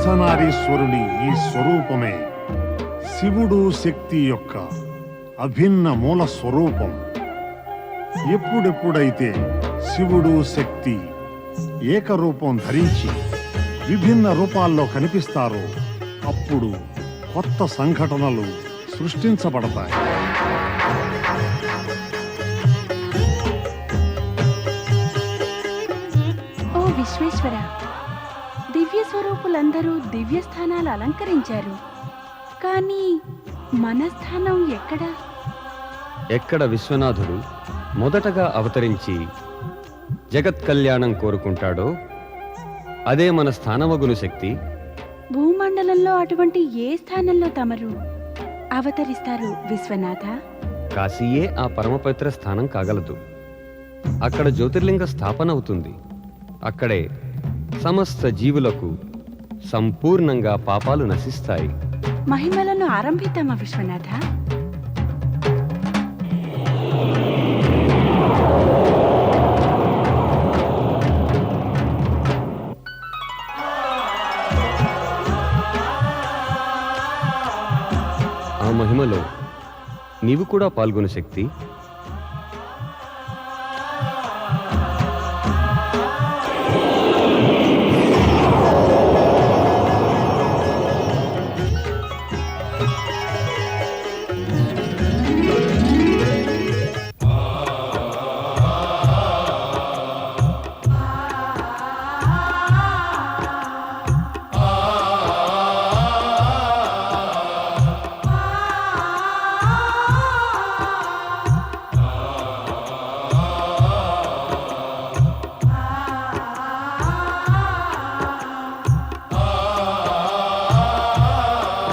అర్ధనారీశ్వరుని ఈ స్వరూపమే శివుడు శక్తి యొక్క అభిన్న మూల స్వరూపం. ఎప్పుడెప్పుడైతే శివుడు శక్తి ఏకరూపం ధరించి విభిన్న రూపాల్లో కనిపిస్తారో అప్పుడు కొత్త సంఘటనలు సృష్టించబడతాయి. ఓ విశ్వేశ్వర, దివ్య స్వరూపులందరూ దివ్య స్థానాలు అలంకరించారు, కానీ మన స్థానం ఎక్కడా? ఎక్కడ విశ్వనాథుడు మొదటగా అవతరించి జగత్ కళ్యాణం కోరుకుంటాడో అదే మన స్థానమగును శక్తి. భూమండలంలో అటువంటి ఏ స్థానంలో తమరు అవతరిస్తారు విశ్వనాథ? కాశీయే ఆ పరమపవిత్ర స్థానం కాగలదు. అక్కడ జ్యోతిర్లింగ స్థాపన అవుతుంది. అక్కడే సమస్త జీవులకు సంపూర్ణంగా పాపాలు నశిస్తాయి. మహిమలను ఆరంభిద్దామా విశ్వనాథ? ఆ మహిమలో నీవు కూడా పాల్గొను శక్తి.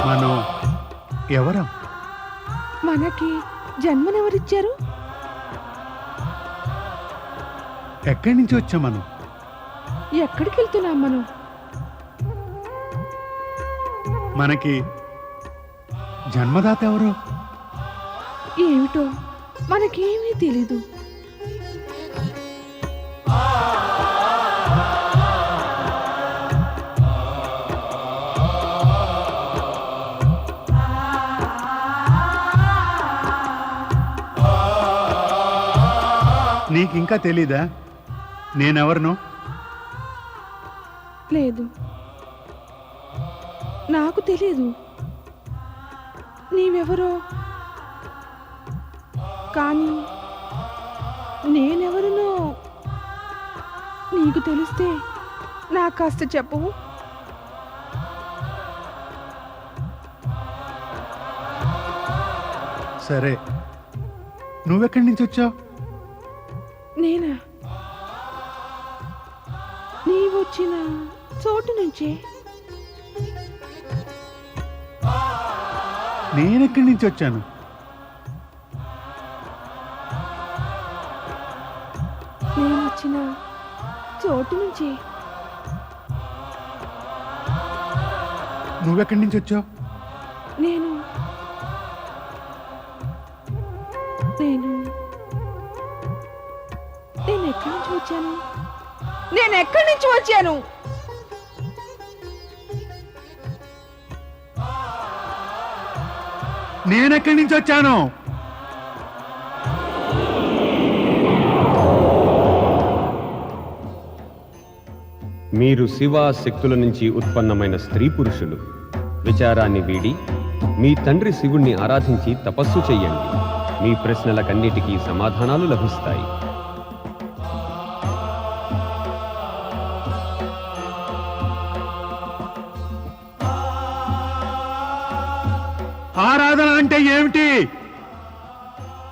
మనం ఎవరం? మనకి జన్మనెవరిచ్చారు? ఎక్కడి నుంచి వచ్చాం మనం? ఎక్కడికి వెళ్తున్నాం మనం? మనకి జన్మదాత ఎవరు? ఏమిటో మనకేమీ తెలీదు. నీకింకా తెలీదా నేనెవరినో? లేదు, నాకు తెలీదు నీవెవరో. కానీ నేనెవరినో నీకు తెలిస్తే నాకు కాస్త చెప్పవు? సరే, నువ్వెక్కడి నుంచి వచ్చావు? నేనా? నీవొచ్చిన చోటు నుంచే. నేనెక్కడి నుంచి వచ్చాను? నేను వచ్చిన చోటు నుంచి. నువ్వెక్కడి నుంచి వచ్చావు? నేను నేను నేను ఎక్కడి నుంచి వచ్చాను? నేను ఎక్కడి నుంచి వచ్చాను? నేనెక్కడి నుంచి వచ్చాను? మీరు శివ శక్తుల నుంచి ఉత్పన్నమైన స్త్రీ పురుషులు. విచారాన్ని వీడి మీ తండ్రి శివుణ్ణి ఆరాధించి తపస్సు చెయ్యండి. మీ ప్రశ్నలకన్నిటికీ సమాధానాలు లభిస్తాయి. ఆరాధన అంటే ఏమిటి?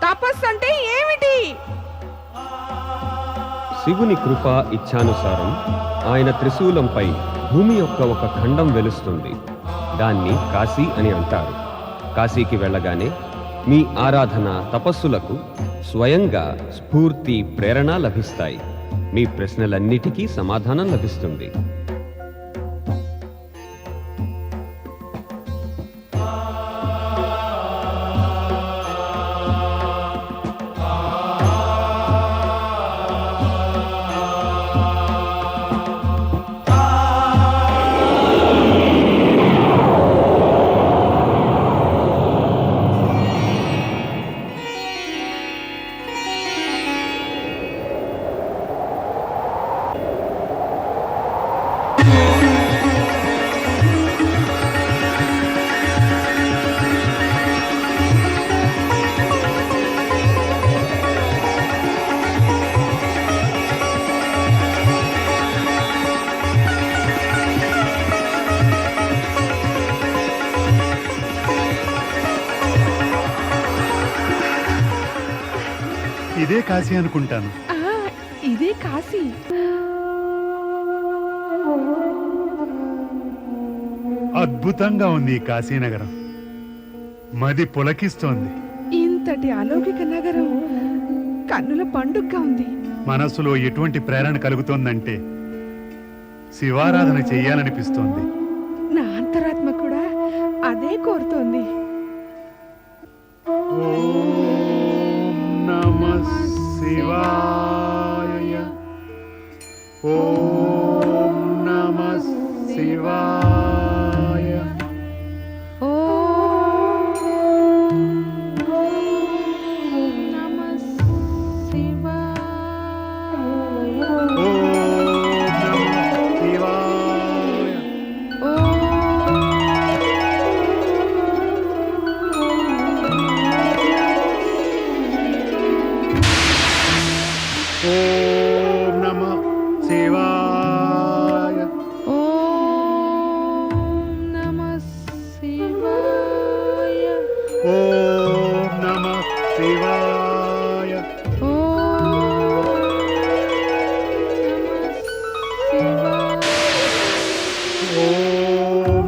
తపస్సు అంటే ఏమిటి? శివుని కృప ఇచ్ఛానుసారం ఆయన త్రిశూలంపై భూమి యొక్క ఒక ఖండం వెలుస్తుంది. దాన్ని కాశీ అని అంటారు. కాశీకి వెళ్ళగానే మీ ఆరాధన తపస్సులకు స్వయంగా స్ఫూర్తి, ప్రేరణ లభిస్తాయి. మీ ప్రశ్నలన్నిటికీ సమాధానం లభిస్తుంది. ఇదే కాశీ అనుకుంటాను. ఇదే కాశీ. అద్భుతంగా ఉంది ఈ కాశీనగరం. మది పులకిస్తోంది. ఇంతటి అలౌకిక నగరం కన్నుల పండుగగా ఉంది. మనసులో ఎటువంటి ప్రేరణ కలుగుతోందంటే శివారాధన చెయ్యాలనిపిస్తోంది. నా అంతరాత్మ కూడా అదే కోరుతోంది. ఓం నమః శివాయ. ఓం నమః శివాయ. ఓం నమః శివాయ. ఓం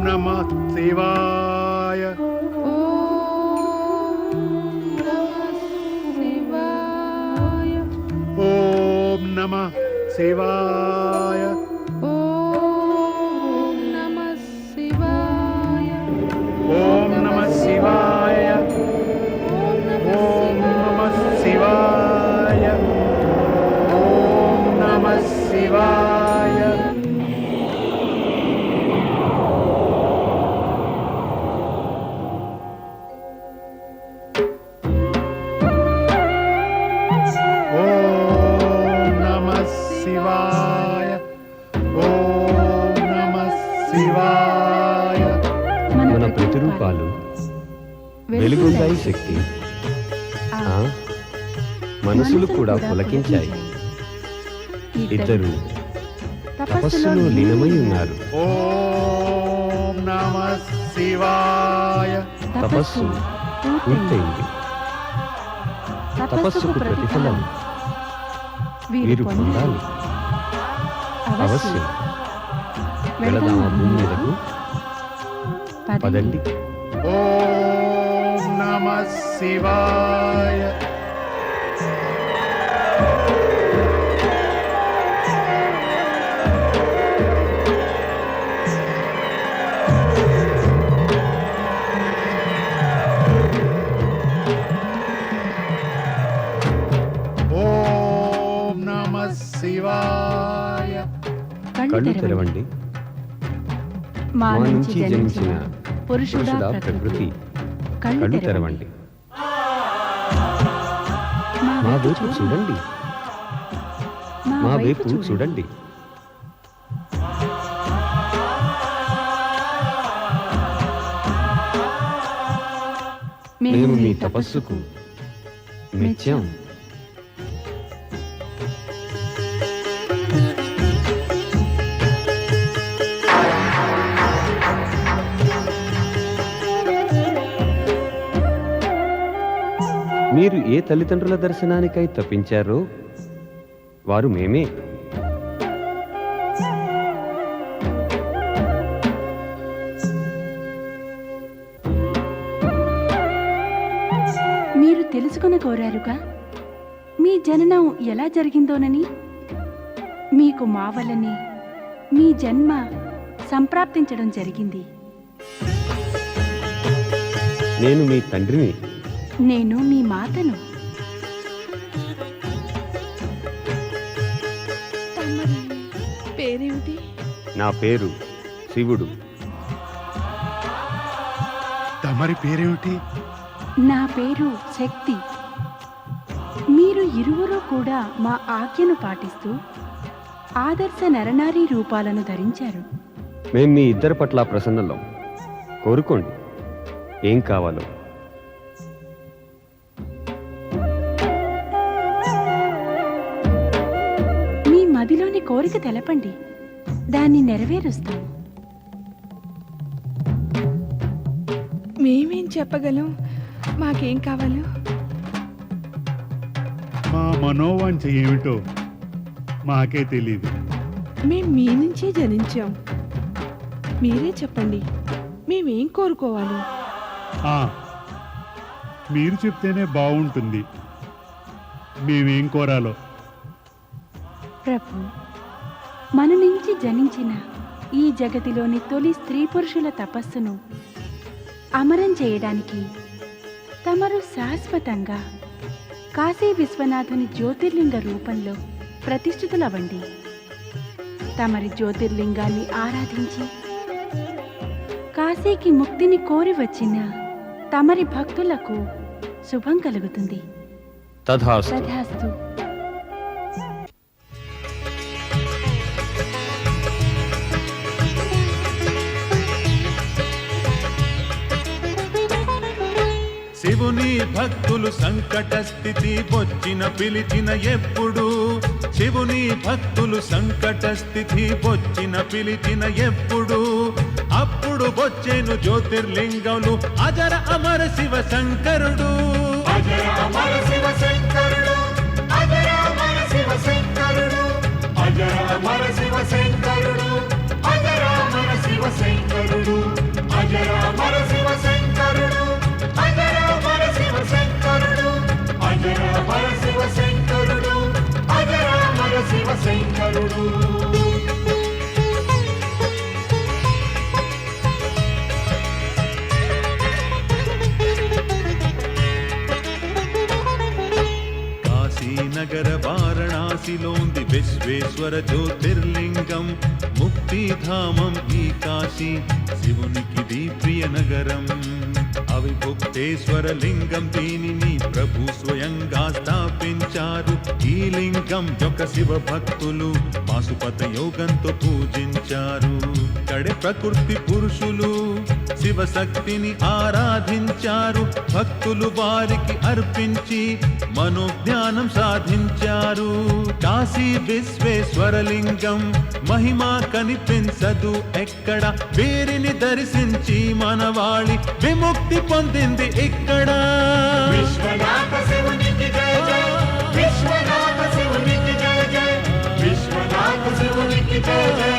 నమః శివాయ. ఓం నమః శివాయ. ఓం నమః శివాయ. ఓం నమః శివాయ. ఓం నమః శివాయ. ఓం నమః శివాయ. ఓం నమః శివాయ. ఓం నమః శివాయ. మన ప్రతిరూపాలు వెలుగుందాయి శక్తి. ఆ, మనసులు కూడా పులకించాయి. ఇద్దరు తపస్సులో లీనమై ఉన్నారు. ఓం నమః శివాయ. తపస్సు పూర్తయింది. తపస్సుకు ప్రతిఫలం వీరు పొందాలి. అవశ్యం. వెళదామా భూమి మీదకు? పదండి. ఓం నమః శివాయ. ఓం నమః శివాయ. కళ్ళు తెరవండి. మా మా నుంచి నుంచి జనించిన పురుషుడా పురుషుడా ప్రకృతి. కళ్ళు తెరవండి. మా వైపు చూడండి. మా వైపు చూడండి. మేము మీ తపస్సుకు మెచ్చాం. మీరు ఏ తల్లిదండ్రుల దర్శనానికై తప్పించారో వారు మేమే. మీరు తెలుసుకుని కోరారుగా మీ జననం ఎలా జరిగిందోనని. మీకు మా వల్లనే మీ జన్మ సంప్రాప్తించడం జరిగింది. నేను మీ తండ్రిని. నేను మీ మాతను. తమరి పేరేమిటి? నా పేరు శివుడు. తమరి పేరేమిటి? నా పేరు శక్తి. మీరు ఇరువురు కూడా మా ఆజ్ఞను పాటిస్తూ ఆదర్శ నరనారీ రూపాలను ధరించారు. మేం మీ ఇద్దరి పట్ల ప్రసన్నంలో. కోరుకోండి ఏం కావాలో. మీ మదిలోని కోరిక తెలపండి, దాన్ని నెరవేరుస్తాం. మేమేం చెప్పగలం? మాకేం కావాలో? మా మనోవాంఛ ఏమిటో మాకే తెలీదు. మేం మీ నుంచే జనించాం. మీరే చెప్పండి, మేమేం కోరుకోవాలి? ఆ, మీరు చెప్తేనే బాగుంటుంది. మేమేం కోరాలో. ప్రభు, మన నుంచి జనించిన ఈ జగతిలోని తొలి స్త్రీ పురుషుల తపస్సును అమరం చేయడానికి తమరు శాశ్వతంగా కాశీ విశ్వనాథుని జ్యోతిర్లింగ రూపంలో ప్రతిష్ఠితులవ్వండి. తమరి జ్యోతిర్లింగాన్ని ఆరాధించి కాశీకి ముక్తిని కోరి వచ్చిన తమరి భక్తులకు శుభం కలుగుతుంది. తథాస్తు. తథాస్తు. శివుని భక్తులు సంకట స్థితి వచ్చిన పిలిచిన ఎప్పుడు, శివుని భక్తులు సంకట స్థితి వచ్చిన పిలిచిన ఎప్పుడు, అప్పుడు వచ్చేను జ్యోతిర్లింగములు అజర అమర శివ శంకరుడు. అజర అమర శివ శంకరుడు, అజర అమర శివ శంకరుడు, అజర అమర శివ శంకరుడు, అజర అమర శివ శంకరుడు, అజర అమర శివ శంకరుడు, అజర అమర శివ శంకరుడు, అజర అమర శివ శంకరుడు, అజర అమర శివ శంకరుడు. నగర వారణాసిలోంది విశ్వేశ్వర జ్యోతిర్లింగం, ముక్తిధామం ఈ కాశీ శివునికిది ప్రియ నగరం. అవిభుక్తేశ్వర లింగం దీనిని ప్రభు స్వయంగా స్థాపించారు. ఈ లింగం యొక్క శివ భక్తులు పాశుపత యోగంతో పూజించారు. కడే ప్రకృతి పురుషులు శివశక్తిని ఆరాధించారు. భక్తులు వారికి అర్పించి మనోజ్ఞానం సాధించారు. కాశీ విశ్వేశ్వరలింగం మహిమ కనిపించదు ఎక్కడ, వీరిని దర్శించి మనవాళి విముక్తి పొందింది ఇక్కడ. విశ్వనాథ శివునికి జయ జయ, విశ్వనాథ శివునికి జయ జయ, విశ్వనాథ శివునికి జయ జయ,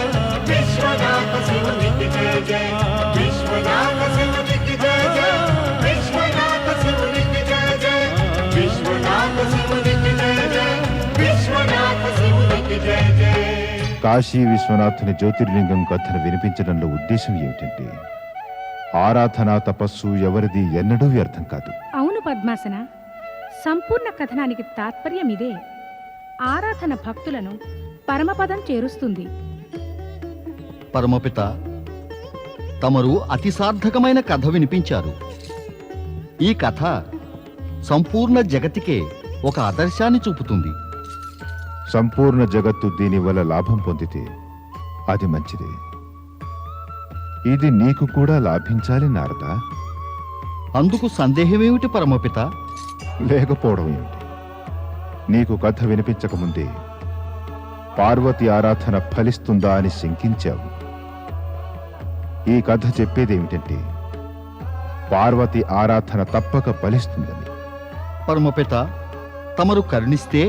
విశ్వనాథ శివునికి జయ జయ, విశ్వనాథ శివునికి జయ జయ, విశ్వనాథ శివునికి జయ జయ, విశ్వనాథ శివునికి జయ జయ, విశ్వనాథ శివునికి జయ జయ. కాశీ విశ్వనాథుని జ్యోతిర్లింగం కథను వినిపించడంలో ఉద్దేశం ఏమిటంటే, ఆరాధన తపస్సు ఎవరిది ఎన్నడూ వ్యర్థం కాదు. అవును పద్మాసన, సంపూర్ణ కథనానికి తాత్పర్యం ఇదే. ఆరాధన భక్తులను పరమపదం చేరుస్తుంది. పరమపిత, తమరు అతి సార్థకమైన కథ వినిపించారు. ఈ కథ సంపూర్ణ జగతికే ఒక ఆదర్శాన్ని చూపుతుంది. సంపూర్ణ జగత్తు దీనివల్ల లాభం పొందితే అది మంచిదే. ఇది నీకు కూడా లాభించాలి నారదా. అందుకు సందేహమేమిటి పరమపిత? లేకపోవడం ఏమిటి? నీకు కథ వినిపించకముందే పార్వతి ఆరాధన ఫలిస్తుందా అని శంకించావు. ఈ కథ చెప్పేదేమిటంటే, పార్వతి ఆరాధన తప్పక ఫలిస్తుందని. పరమపిత, తమరు కరుణిస్తే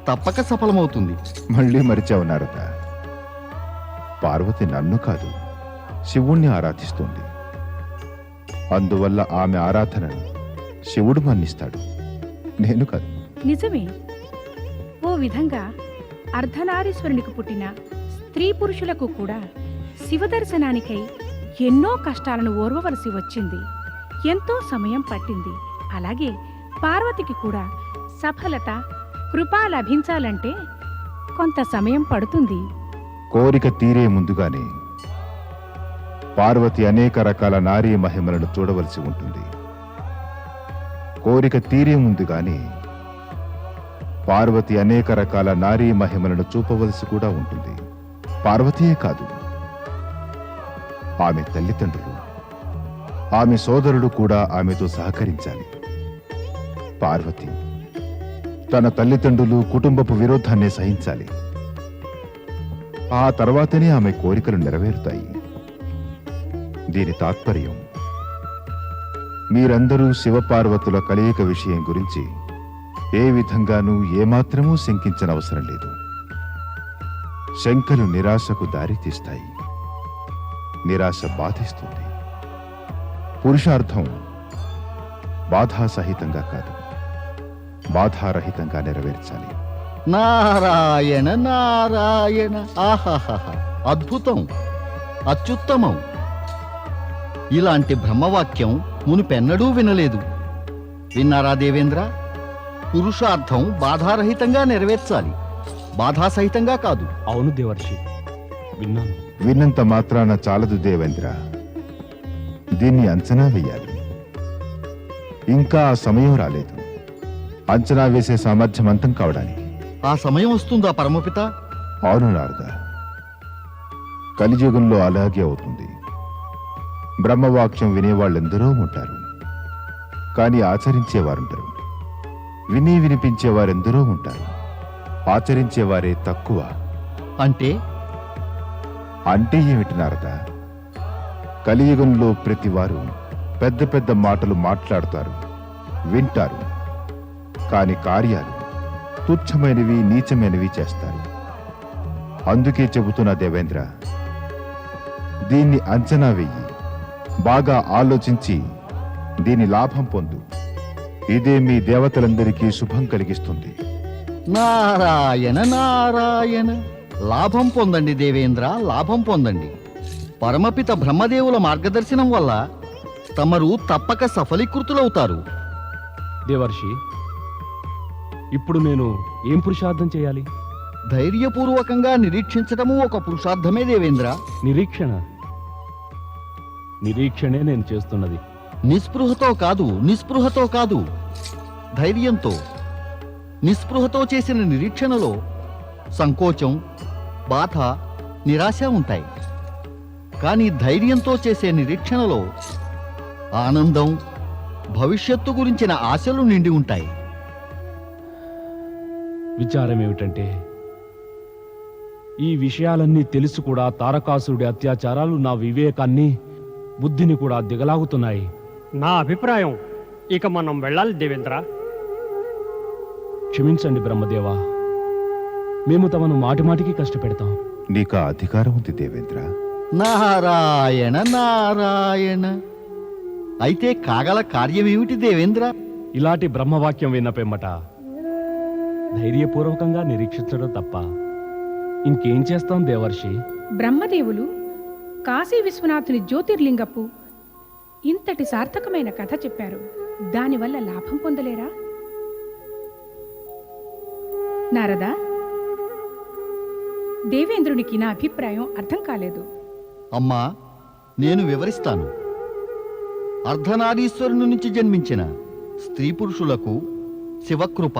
తప్పక సఫలమవుతుంది. మళ్ళీ మరిచావు నారదా. పార్వతి నన్ను కాదు, శివుణ్ణి ఆరాధిస్తుంది. అందువల్ల ఆమె ఆరాధనను శివుడు మన్నిస్తాడు, నేను కాదు. నిజమే. ఓ విధంగా అర్ధనారీశ్వరునికి పుట్టిన స్త్రీ పురుషులకు కూడా శివదర్శనానికై ఎన్నో కష్టాలను ఓర్వవలసి వచ్చింది. ఎంతో సమయం పట్టింది. అలాగే పార్వతికి కూడా సఫలత, కృప లభించాలంటే కొంత సమయం పడుతుంది. కోరిక తీరే ముందుగానే పార్వతి అనేక రకాల నారీ మహిమలను చూడవలసి ఉంటుంది. కోరిక తీరే ముందుగానే పార్వతి అనేక రకాల నారీ మహిమలను చూపవలసి కూడా ఉంటుంది. పార్వతీయే కాదు, ఆమె తల్లిదండ్రులు, ఆమె సోదరులు కూడా ఆమెతో సహకరించాలి. పార్వతి తన తల్లిదండ్రులు, కుటుంబపు విరోధాన్ని సహించాలి. ఆ తర్వాతనే ఆమె కోరికలు నెరవేరుతాయి. దీని తాత్పర్యం, మీరందరూ శివపార్వతుల కలయిక విషయం గురించి ఏ విధంగానూ ఏమాత్రమూ శంకించనవసరం లేదు. శంకలు నిరాశకు దారితీస్తాయి. నిరాశ బాధిస్తుంది. పురుషార్థం బాధాసహితంగా కాదు, బాధారహితంగా నెరవేర్చాలి. నారాయణ నారాయణ, ఆహాహా, అద్భుతం, అత్యుత్తమం. ఇలాంటి బ్రహ్మవాక్యం మునుపెన్నడూ వినలేదు. విన్నారా దేవేంద్ర? పురుషార్థం బాధారహితంగా నెరవేర్చాలి, బాధాసహితంగా కాదు. అవును దేవర్షి, విన్నాను. విన్నంత మాత్రాన చాలదు దేవేంద్ర, దీన్ని అంచనా వేయాలి. ఇంకా ఆ సమయం రాలేదు. అంచనా వేసే సామర్థ్యం అంతం కావడానికి. ఆ సమయం వస్తుందా పరమపిత? అవును నారద, కలియుగంలో అలాగే అవుతుంది. బ్రహ్మవాక్యం వినేవాళ్ళెందరో ఉంటారు, కానీ ఆచరించేవారుంటారు. విని వినిపించేవారెందరో ఉంటారు, ఆచరించేవారే తక్కువ. అంటే అంటే ఏమిటి నారద? కలియుగంలో ప్రతివారు పెద్ద పెద్ద మాటలు మాట్లాడతారు, వింటారు, కాని కార్యాలు తుచ్చమైనవి, నీచమైనవి చేస్తారు. అందుకే చెబుతున్నా దేవేంద్ర, దీన్ని అంచనా వెయ్యి, బాగా ఆలోచించి దీని లాభం పొందు. ఇదే మీ దేవతలందరికీ శుభం కలిగిస్తుంది. నారాయణ నారాయణ, లాభం పొందండి దేవేంద్ర, లాభం పొందండి. పరమపిత బ్రహ్మదేవుల మార్గదర్శనం వల్ల తమరు తప్పక సఫలీకృతులవుతారు. దేవర్షి, ఇప్పుడు నేను ఏం పురుషార్థం చేయాలి? ధైర్యపూర్వకంగా నిరీక్షించటము ఒక పురుషార్థమే దేవేంద్ర. నిరీక్షణే నేను చేస్తున్నది. నిస్పృహతో కాదు, నిస్పృహతో కాదు, ధైర్యంతో. నిస్పృహతో చేసిన నిరీక్షణలో సంకోచం, బాధ, నిరాశ ఉంటాయి. కానీ ధైర్యంతో చేసే నిరీక్షణలో ఆనందం, భవిష్యత్తు గురించిన ఆశలు నిండి ఉంటాయి. విచారం ఏమిటంటే, ఈ విషయాలన్నీ తెలుసు కూడా తారకాసురుడి అత్యాచారాలు నా వివేకాన్ని, బుద్ధిని కూడా దిగలాగుతున్నాయి. నా అభిప్రాయం ఇక మనం వెళ్ళాలి దేవేంద్ర. క్షమించండి బ్రహ్మదేవా, మేము తమను మాటిమాటికి కష్టపెడతాం. నీకా అధికారం ఉంది దేవేంద్ర. నారాయణ నారాయణ, అయితే కాగల కార్యమేమిటి దేవేంద్ర? ఇలాంటి బ్రహ్మవాక్యం విన్న పిమ్మట ధైర్యపూర్వకంగా నిరీక్షించడం తప్ప ఇంకేం చేస్తాం దేవర్షి? బ్రహ్మదేవులు కాశీ విశ్వనాథుని జ్యోతిర్లింగపు ఇంతటి సార్థకమైన కథ చెప్పారు. దానివల్ల లాభం పొందలేరా? నారదా, దేవేంద్రునికి నా అభిప్రాయం అర్థం కాలేదు. అమ్మా, నేను వివరిస్తాను. అర్ధనారీశ్వరుని నుంచి జన్మించిన స్త్రీ పురుషులకు శివకృప,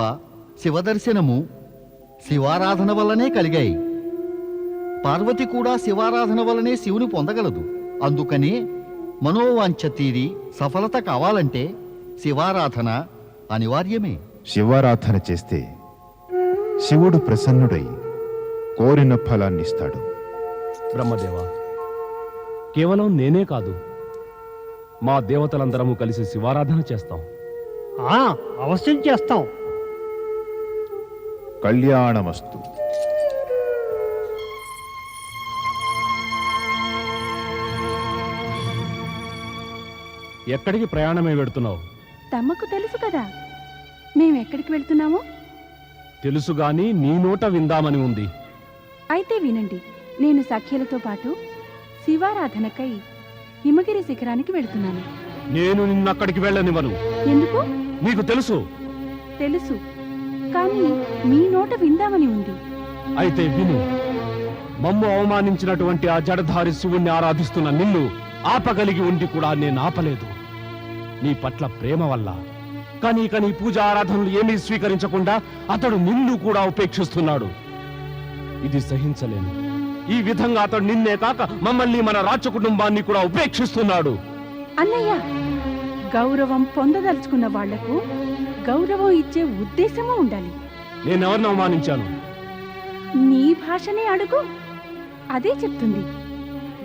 శివదర్శనము, శివారాధన వల్లనే కలిగాయి. పార్వతి కూడా శివారాధన వల్లనే శివుని పొందగలదు. అందుకనే మనోవాంఛ తీరి సఫలత కావాలంటే శివారాధన అనివార్యమే. శివారాధన చేస్తే శివుడు ప్రసన్నుడై కోరిన ఫలాన్నిస్తాడు. బ్రహ్మదేవా, కేవలం నేనే కాదు, మా దేవతలందరము కలిసి శివారాధన చేస్తాం. అవశ్యం చేస్తాం. కళ్యాణమస్తు. ఎక్కడికి ప్రయాణమై వెడుతున్నావు? తమకు తెలుసు కదా మేమెక్కడికి వెళ్తున్నామో. తెలుసుగాని నీ నోట విందామని ఉంది. అయితే వినండి. నేను సఖ్యలతో పాటు శివారాధనకై హిమగిరి శిఖరానికి వెళ్తున్నాను. నేను నిన్నక్కడికి వెళ్ళనివ్వను. ఎందుకు? నీకు తెలుసు. తెలుసు, కానీ మీ నోట విందామని ఉంది. అయితే విను. మమ్ము అవమానించినటువంటి ఆ జడధారి శివుణ్ణి ఆరాధిస్తున్న నిన్ను ఆపగలిగి ఉండి కూడా నేను ఆపలేదు, నీ పట్ల ప్రేమ వల్ల. కానీ ఇక నీ పూజ ఆరాధనలు ఏమీ స్వీకరించకుండా అతడు నిన్ను కూడా ఉపేక్షిస్తున్నాడు. ఇది సహించలేను. ఈ విధంగా అతడు నిన్నే కాక మమ్మల్ని, మన రాజ కుటుంబాన్ని కూడా ఉపేక్షిస్తున్నాడు. అన్నయ్య, గౌరవం పొందదలుచుకున్న వాళ్లకు గౌరవం ఇచ్చే ఉద్దేశము ఉండాలి. నేనెవరిని అవమానించాను? నీ భాషనే అడుగు, అదే చెప్తుంది.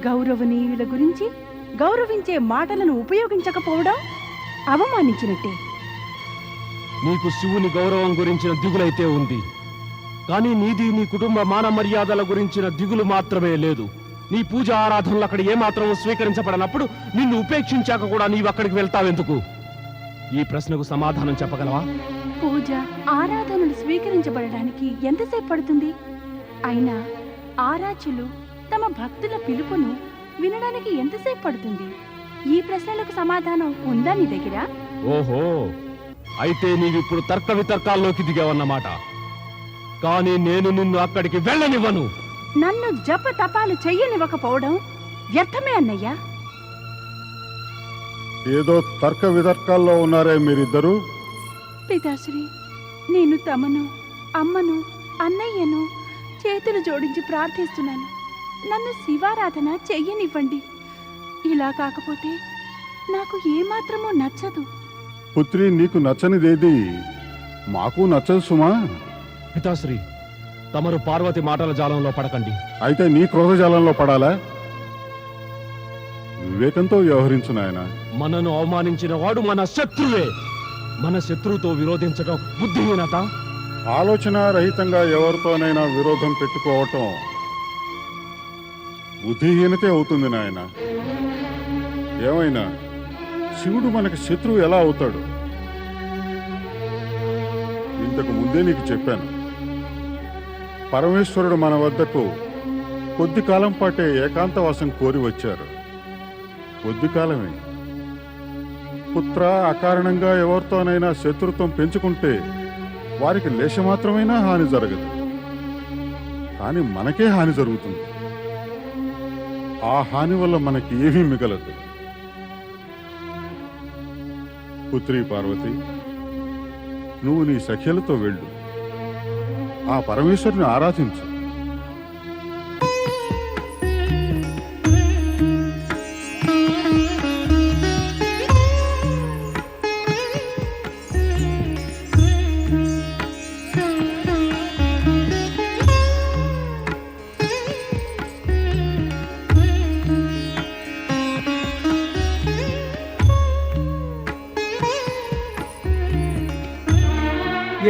గౌరవనీయుల గురించి గౌరవించే మాటలను ఉపయోగించకపోవడం అవమానించినట్టే. నీకు శివుని గౌరవం గురించిన దిగులైతే ఉంది, కానీ నీది నీ కుటుంబ మాన మర్యాదల గురించిన దిగులు మాత్రమే లేదు. నీ పూజ ఆరాధనలు అక్కడ ఏమాత్రం స్వీకరించబడినప్పుడు నిన్ను ఉపేక్షించాక కూడా నీవు అక్కడికి వెళ్తావెందుకు? ఈ ప్రశ్నకు సమాధానం చెప్పగలవా? పూజ ఆరాధనలు స్వీకరించబడడానికి ఎంతసేపు పడుతుంది? అయినా ఆరాధ్యులు తమ భక్తుల పిలుపును వినడానికి ఎంతసేపు పడుతుంది? ఈ ప్రశ్నలకు సమాధానం ఉందా నీ దగ్గర? ఓహో, అయితే నీవిప్పుడు తర్క వితర్కాల్లోకి దిగావన్నమాట. కానీ నేను నిన్ను అక్కడికి వెళ్ళనివ్వను. నన్ను జప తపాలు చెయ్యనివ్వకపోవడం వ్యర్థమే అన్నయ్యా. ఏదో తర్క వితర్కాల్లో ఉన్నారే మీరిద్దరూ. పితాశ్రీ, నేను తమను, అమ్మను, అన్నయ్యను చేతులు జోడించి ప్రార్థిస్తున్నాను. నన్ను శివారాధన చెయ్యనివ్వండి. ఇలా కాకపోతే నాకు ఏమాత్రమూ నచ్చదు. పుత్రి, నీకు నచ్చనిదేది మాకు నచ్చదు సుమా. పితాశ్రీ, తమరు పార్వతి మాటల జాలంలో పడకండి. అయితే నీ క్రోధజాలంలో పడాలా? వివేకంతో వ్యవహరించు నాయన. మనను అవమానించిన వాడు మన శత్రువే. మన శత్రువుతో విరోధించడం బుద్ధిహీనత. ఆలోచన రహితంగా ఎవరితోనైనా విరోధం పెట్టుకోవటం బుద్ధిహీనతే అవుతుంది నాయన. ఏమైనా శివుడు మనకి శత్రువు ఎలా అవుతాడు? ఇంతకు ముందే నీకు చెప్పాను. పరమేశ్వరుడు మన వద్దకు కొద్ది కాలం పాటే ఏకాంతవాసం కోరి వచ్చారు. కొద్ది కాలమే. పుత్ర, అకారణంగా ఎవరితోనైనా శత్రుత్వం పెంచుకుంటే వారికి లేశమాత్రమైనా హాని జరగదు, కానీ మనకే హాని జరుగుతుంది. ఆ హాని వల్ల మనకి ఏమీ మిగలదు. పుత్రి పార్వతి, నువ్వు నీ సఖ్యలతో వెళ్ళు. ఆ పరమేశ్వరుని ఆరాధించు.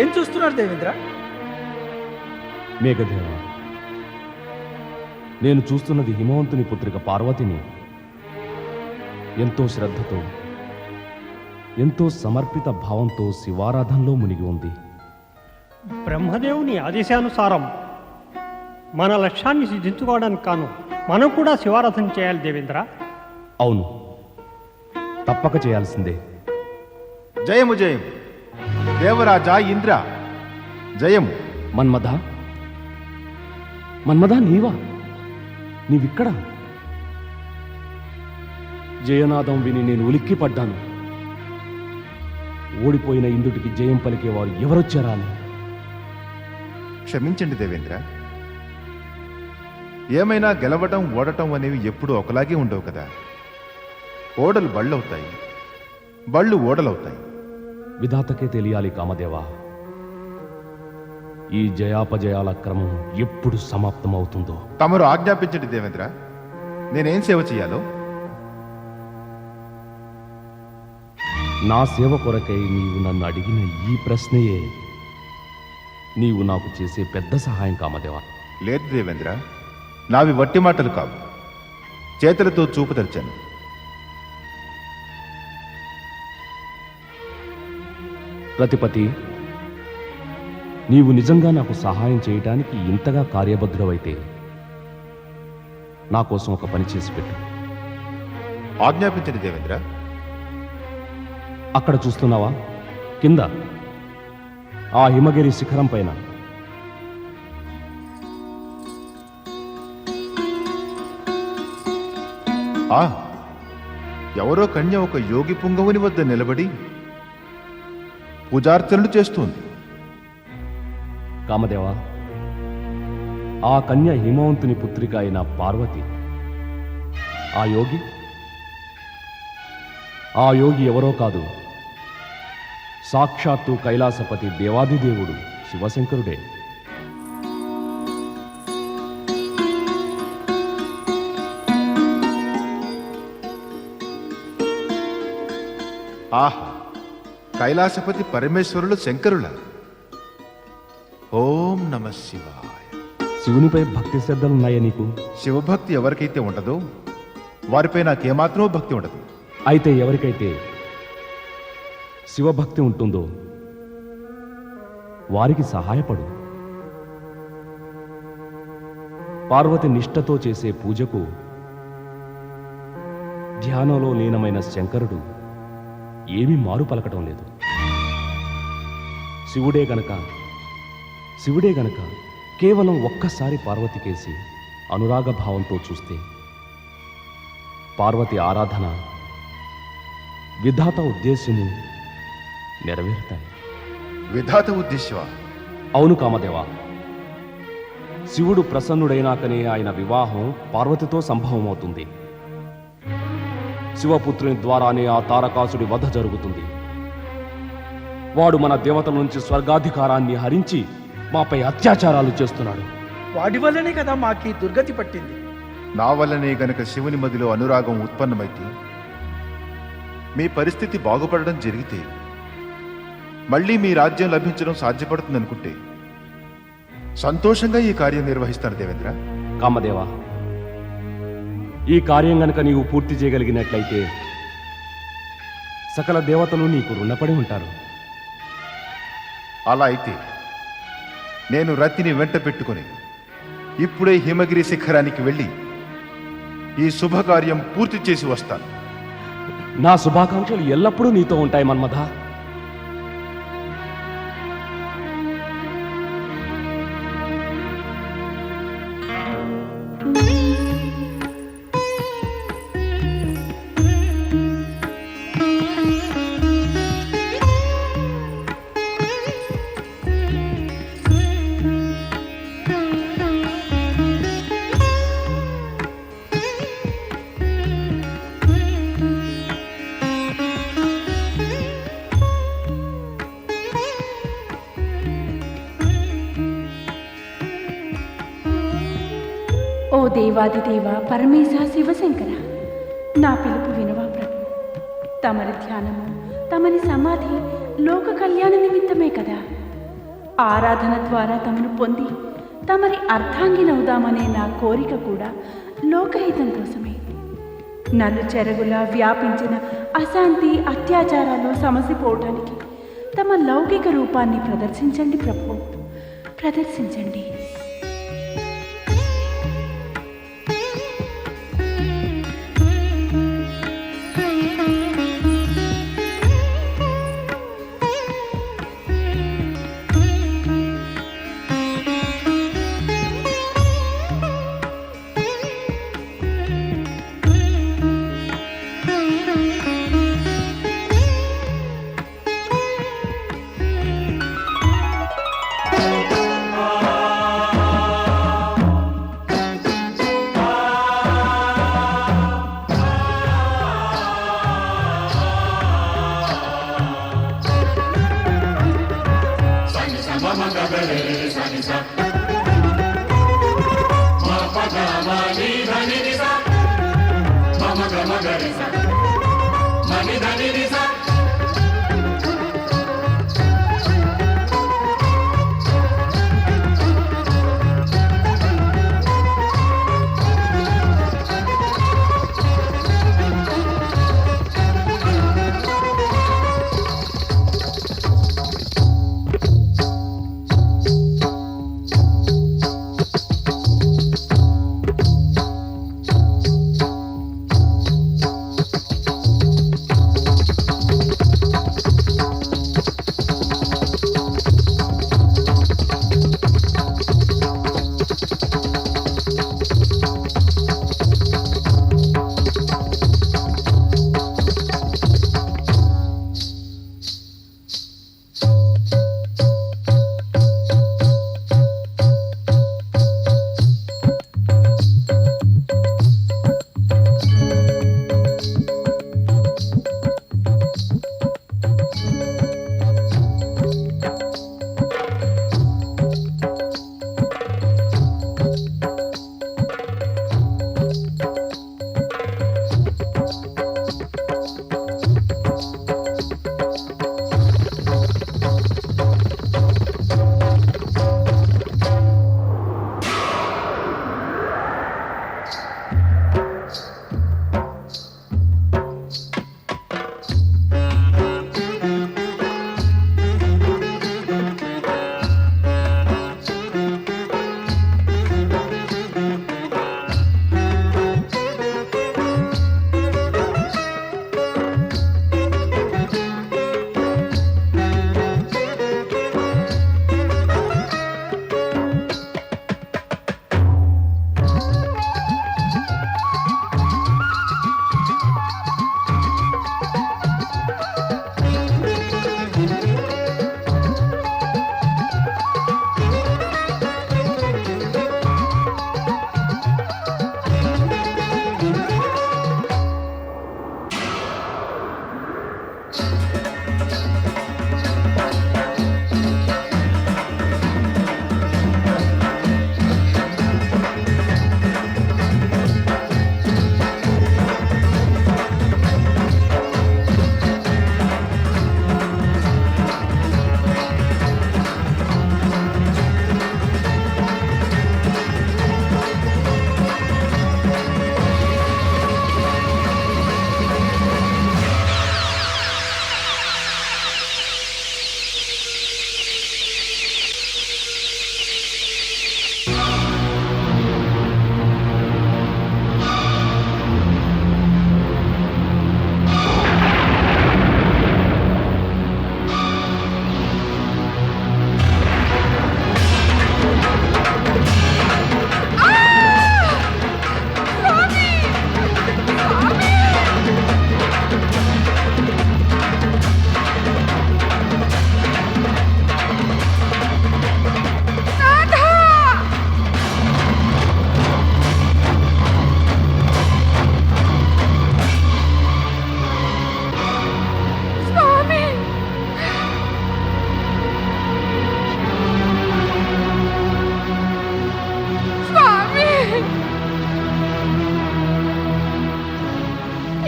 ఏం చూస్తున్నారు దేవేంద్ర? మేఘదేవ, నేను చూస్తున్నది హిమవంతుని పుత్రిక పార్వతిని. ఎంతో శ్రద్ధతో, ఎంతో సమర్పిత భావంతో శివారాధనలో మునిగి ఉంది. బ్రహ్మదేవుని ఆదేశానుసారం మన లక్ష్యాన్ని సిద్ధించుకోవడానికి కాను మనం కూడా శివారాధన చేయాలి దేవేంద్ర. అవును, తప్పక చేయాల్సిందే. జయము జయము దేవరాజా ఇంద్ర, జయము. మన్మథ, మన్మథ, నీవా? నీవిక్కడ? జయనాదం విని నేను ఉలిక్కి పడ్డాను. ఓడిపోయిన ఇంద్రుడికి జయం పలికేవారు ఎవరొచ్చారా అని. క్షమించండి దేవేంద్ర. ఏమైనా గెలవటం ఓడటం అనేవి ఎప్పుడూ ఒకలాగే ఉండవు కదా. ఓడలు బళ్ళవుతాయి, బళ్ళు ఓడలవుతాయి. విధాతకే తెలియాలి కామదేవా. ఈ జయాపజయాల క్రమం ఎప్పుడు సమాప్తమవుతుందో. తమరు ఆజ్ఞాపించండి దేవేంద్ర. నేనేం సేవ చేయాలో? నా సేవ కొరకై నీవు నన్ను అడిగిన ఈ ప్రశ్నయే నీవు నాకు చేసే పెద్ద సహాయం కామదేవా. లేదు దేవేంద్ర, నావి వట్టి మాటలు కావు. చేతులతో చూపుదర్చాను. ప్రతిపతి, నీవు నిజంగా నాకు సహాయం చేయటానికి ఇంతగా కార్యబద్ధుడవైతే నా కోసం ఒక పని చేసి పెట్టు. ఆజ్ఞాపించండి దేవేంద్ర. అక్కడ చూస్తున్నావా, కింద ఆ హిమగిరి శిఖరం పైన ఎవరో కన్య ఒక యోగి పుంగవుని వద్ద నిలబడి పూజార్చనలు చేస్తుంది. కామదేవా, ఆ కన్య హిమవంతుని పుత్రిక అయిన పార్వతి. ఆ యోగి ఎవరో కాదు, సాక్షాత్తు కైలాసపతి దేవాదిదేవుడు శివశంకరుడే. ఆహా, కైలాసపతి పరమేశ్వరులు శంకరుల. ఓం నమ శివాయ. శివునిపై భక్తి శ్రద్ధలున్నాయా నీకు? శివభక్తి ఎవరికైతే ఉండదో వారిపై నాకేమాత్రం భక్తి ఉండదు. అయితే ఎవరికైతే శివభక్తి ఉంటుందో వారికి సహాయపడు. పార్వతి నిష్ఠతో చేసే పూజకు ధ్యానంలో లీనమైన శంకరుడు ఏమీ మారు పలకటం లేదు. శివుడే గనక కేవలం ఒక్కసారి పార్వతికేసి అనురాగ భావంతో చూస్తే పార్వతి ఆరాధన, విధాత ఉద్దేశ్యము నెరవేరుతాయి. విధాత ఉద్దేశ్యమా? అవును కామదేవా. శివుడు ప్రసన్నుడైనాకనే ఆయన వివాహం పార్వతితో సంభవమవుతుంది. శివపుత్రుని ద్వారానే ఆ తారకాసుడి వధ జరుగుతుంది. వాడు మన దేవతల నుంచి స్వర్గాధికారాన్ని హరించి మాపై అత్యాచారాలు చేస్తున్నాడు. వాడి వల్లనే కదా మాకి దుర్గతి పట్టింది. నా వల్లనే గనక శివుని మదిలో అనురాగం ఉత్పన్నమైతే, మీ పరిస్థితి బాగుపడడం జరిగితే, మళ్ళీ మీ రాజ్యం లభించడం సాధ్యపడుతుందనుకుంటే సంతోషంగా ఈ కార్యం నిర్వహిస్తాను దేవేంద్ర. కామదేవా, ఈ కార్యం గనక నీవు పూర్తి చేయగలిగినట్లయితే సకల దేవతలు నీకు రుణపడి ఉంటారు. అలా అయితే నేను రతిని వెంట పెట్టుకుని ఇప్పుడే హిమగిరి శిఖరానికి వెళ్ళి ఈ శుభకార్యం పూర్తి చేసి వస్తాను. నా శుభాకాంక్షలు ఎల్లప్పుడూ నీతో ఉంటాయి మన్మథ. ఓ దేవాదిదేవ పరమేశ శివశంకర, నా పిలుపు వినవా ప్రభు. తమరి ధ్యానము, తమరి సమాధి లోక కళ్యాణ నిమిత్తమే కదా. ఆరాధన ద్వారా తమను పొంది తమరి అర్ధాంగినవుదామనే నా కోరిక కూడా లోకహితం కోసమే. నలు చెరగులా వ్యాపించిన అశాంతి, అత్యాచారాలు సమసిపోవటానికి తమ లౌకిక రూపాన్ని ప్రదర్శించండి ప్రభు, ప్రదర్శించండి.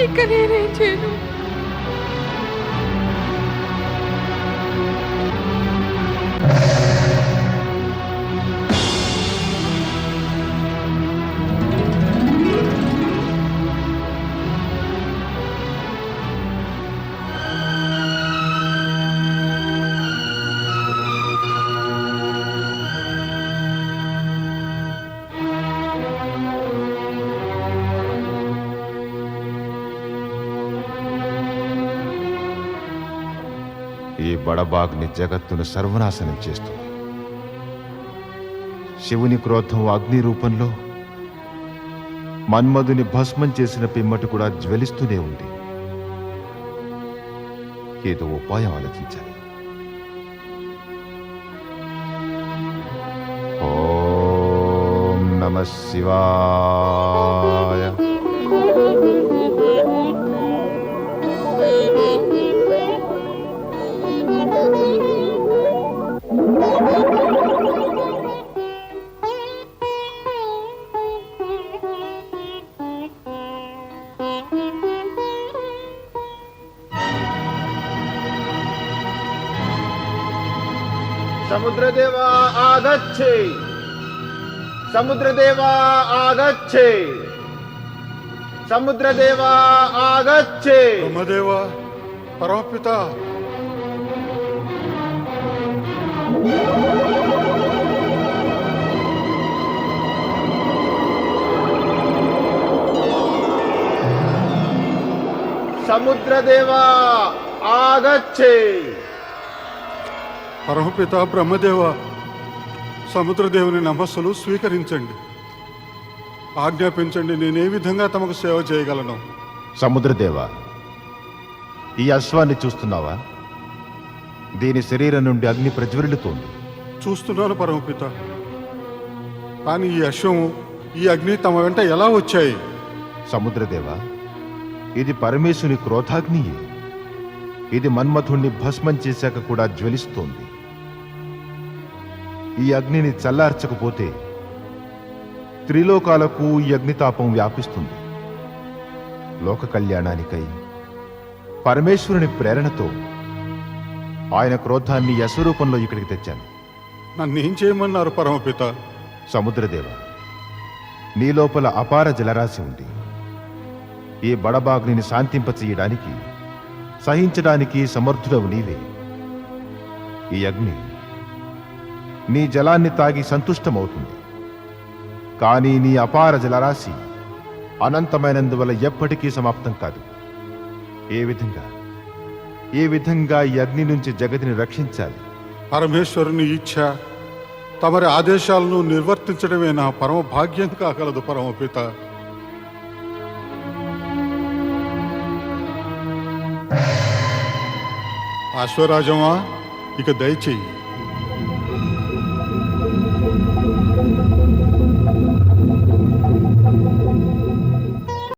ఇక నేనేం చేయను. ఈ బడబాగ్ని జగత్తును సర్వనాశనం చేస్తుంది. శివుని క్రోధం అగ్ని రూపంలో మన్మధుని భస్మం చేసిన పిమ్మటి కూడా జ్వలిస్తూనే ఉంది. ఏదో ఉపాయం ఆలోచించాలి. ఓం నమః శివాయ. సముద్రదేవా ఆగచ్చే, సముద్రదేవా ఆగచ్చే, సముద్రదేవా ఆగచ్చే. బ్రహ్మదేవ, పరమపిత, సముద్రదేవా ఆగచ్చే. పరమపిత బ్రహ్మదేవ, సముద్రదేవుని నమస్సులు స్వీకరించండి. ఆజ్ఞాపించండి, నేనే విధంగా తమకు సేవ చేయగలను. సముద్రదేవ, ఈ అశ్వాన్ని చూస్తున్నావా? దీని శరీరం నుండి అగ్ని ప్రజ్వరిల్లుతోంది. చూస్తున్నాను పరమపిత. కానీ ఈ అశ్వం, ఈ అగ్ని తమ వెంట ఎలా వచ్చాయి? సముద్రదేవ, ఇది పరమేశుని క్రోధాగ్నియే. ఇది మన్మథుణ్ణి భస్మం చేశాక కూడా జ్వలిస్తోంది. ఈ అగ్నిని చల్లార్చకపోతే త్రిలోకాలకు ఈ అగ్నితాపం వ్యాపిస్తుంది. లోక కళ్యాణానికై పరమేశ్వరుని ప్రేరణతో ఆయన క్రోధాన్ని యశరూపంలో ఇక్కడికి తెచ్చాను. నన్నేం చేయమన్నారు పరమపిత? సముద్రదేవ, నీ లోపల అపార జలరాశి ఉంది. ఈ బడబాగ్నిని శాంతింపచేయడానికి, సహించడానికి సమర్థుడవు నీవే. ఈ అగ్ని నీ జలాన్ని తాగి సంతుష్టమవుతుంది. కానీ నీ అపార జలరాశి అనంతమైనందువల్ల ఎప్పటికీ సమాప్తం కాదు. ఏ విధంగా ఈ అగ్ని నుంచి జగతిని రక్షించాలి? పరమేశ్వరుని ఇచ్ఛ, తమరి ఆదేశాలను నిర్వర్తించడమే నా పరమ భాగ్యం కాగలదు పరమపిత. అశ్వరాజమా, ఇక దయచేయి.